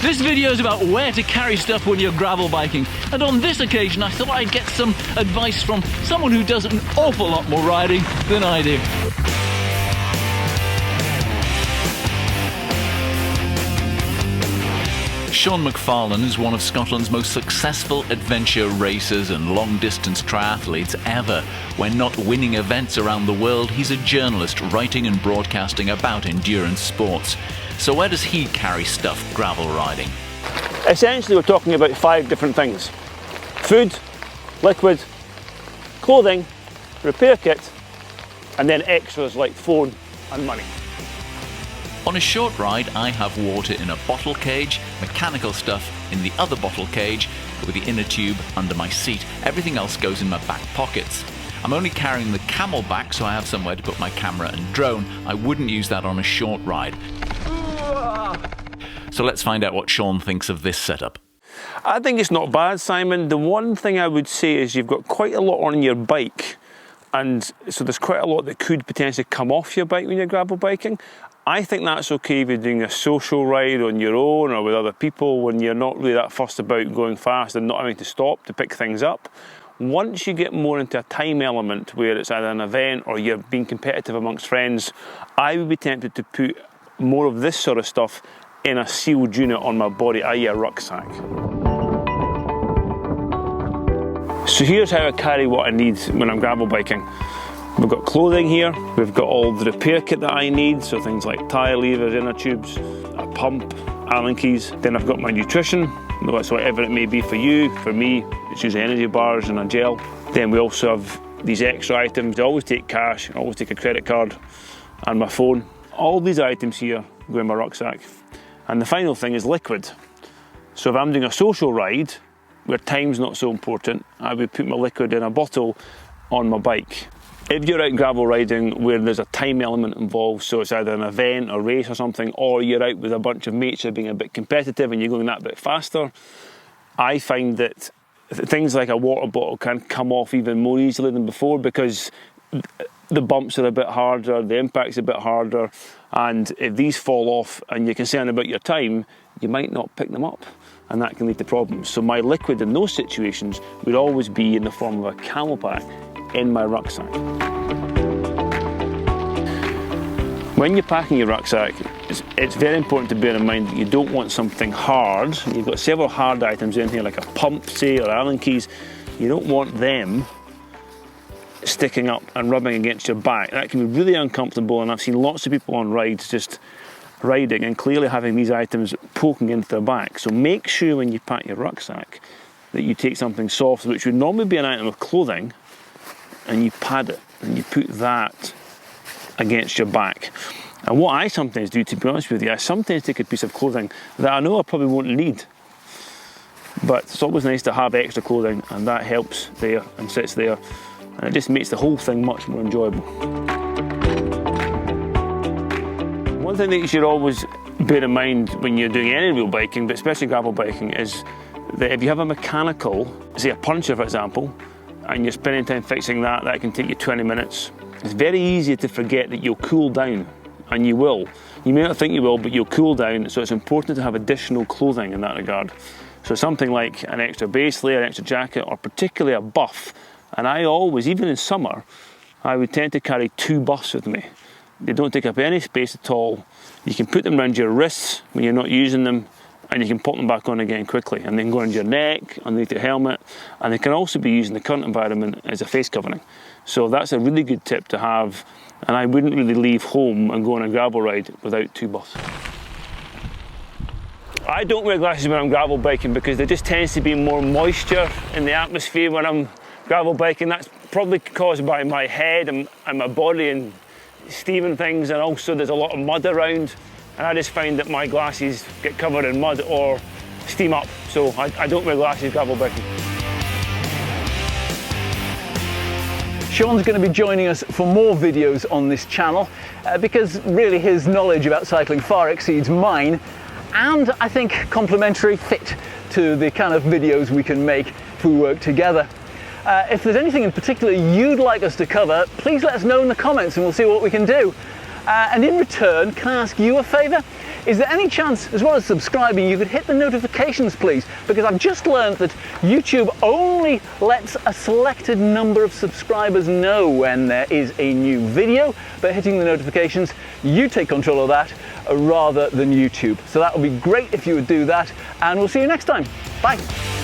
This video is about where to carry stuff when you're gravel biking, and on this occasion I thought I'd get some advice from someone who does an awful lot more riding than I do. Sean McFarlane is one of Scotland's most successful adventure racers and long-distance triathletes ever. When not winning events around the world, he's a journalist writing and broadcasting about endurance sports. So where does he carry stuff gravel riding? Essentially, we're talking about 5 different things: food, liquid, clothing, repair kit, and then extras like phone and money. On a short ride, I have water in a bottle cage, mechanical stuff in the other bottle cage, with the inner tube under my seat. Everything else goes in my back pockets. I'm only carrying the camelback, so I have somewhere to put my camera and drone. I wouldn't use that on a short ride. So let's find out what Sean thinks of this setup. I think it's not bad, Simon. The one thing I would say is you've got quite a lot on your bike, and so there's quite a lot that could potentially come off your bike when you're gravel biking. I think that's okay if you're doing a social ride on your own or with other people when you're not really that fussed about going fast and not having to stop to pick things up. Once you get more into a time element where it's either an event or you're being competitive amongst friends, I would be tempted to put more of this sort of stuff in a sealed unit on my body, i.e. a rucksack. So here's how I carry what I need when I'm gravel biking. We've got clothing here, we've got all the repair kit that I need, so things like tyre levers, inner tubes, a pump, Allen keys. Then I've got my nutrition, that's whatever it may be for you. For me, it's usually energy bars and a gel. Then we also have these extra items. I always take cash, I always take a credit card and my phone. All these items here go in my rucksack. And the final thing is liquid. So if I'm doing a social ride, where time's not so important, I would put my liquid in a bottle on my bike. If you're out gravel riding where there's a time element involved, so it's either an event or race or something, or you're out with a bunch of mates who are being a bit competitive and you're going that bit faster, I find that things like a water bottle can come off even more easily than before because the bumps are a bit harder, the impact's a bit harder, and if these fall off and you're concerned about your time, you might not pick them up, and that can lead to problems. So my liquid in those situations would always be in the form of a camelback in my rucksack. When you're packing your rucksack, it's very important to bear in mind that you don't want something hard. You've got several hard items in here, like a pump, say, or Allen keys. You don't want them sticking up and rubbing against your back. That can be really uncomfortable, and I've seen lots of people on rides just riding and clearly having these items poking into their back. So make sure when you pack your rucksack that you take something soft, which would normally be an item of clothing, and you pad it and you put that against your back. And what I sometimes do, to be honest with you, I sometimes take a piece of clothing that I know I probably won't need, but it's always nice to have extra clothing, and that helps there and sits there, and it just makes the whole thing much more enjoyable. One thing that you should always bear in mind when you're doing any real biking, but especially gravel biking, is that if you have a mechanical, say a puncher for example, and you're spending time fixing that, that can take you 20 minutes. It's very easy to forget that you'll cool down, and you will. You may not think you will, but you'll cool down, so it's important to have additional clothing in that regard. So something like an extra base layer, an extra jacket, or particularly a buff. And I always, even in summer, I would tend to carry 2 buffs with me. They don't take up any space at all. You can put them around your wrists when you're not using them, and you can pop them back on again quickly, and then go around your neck, underneath your helmet, and they can also be used in the current environment as a face covering. So that's a really good tip to have, and I wouldn't really leave home and go on a gravel ride without 2 buffs. I don't wear glasses when I'm gravel biking because there just tends to be more moisture in the atmosphere when I'm gravel biking. That's probably caused by my head and my body and steaming things, and also there's a lot of mud around. And I just find that my glasses get covered in mud or steam up, so I don't wear glasses gravel biking. Sean's going to be joining us for more videos on this channel because really his knowledge about cycling far exceeds mine, and I think complementary fit to the kind of videos we can make if we work together. If there's anything in particular you'd like us to cover, please let us know in the comments and we'll see what we can do. And in return, can I ask you a favour? Is there any chance, as well as subscribing, you could hit the notifications, please? Because I've just learned that YouTube only lets a selected number of subscribers know when there is a new video, but hitting the notifications, you take control of that rather than YouTube. So that would be great if you would do that, and we'll see you next time. Bye.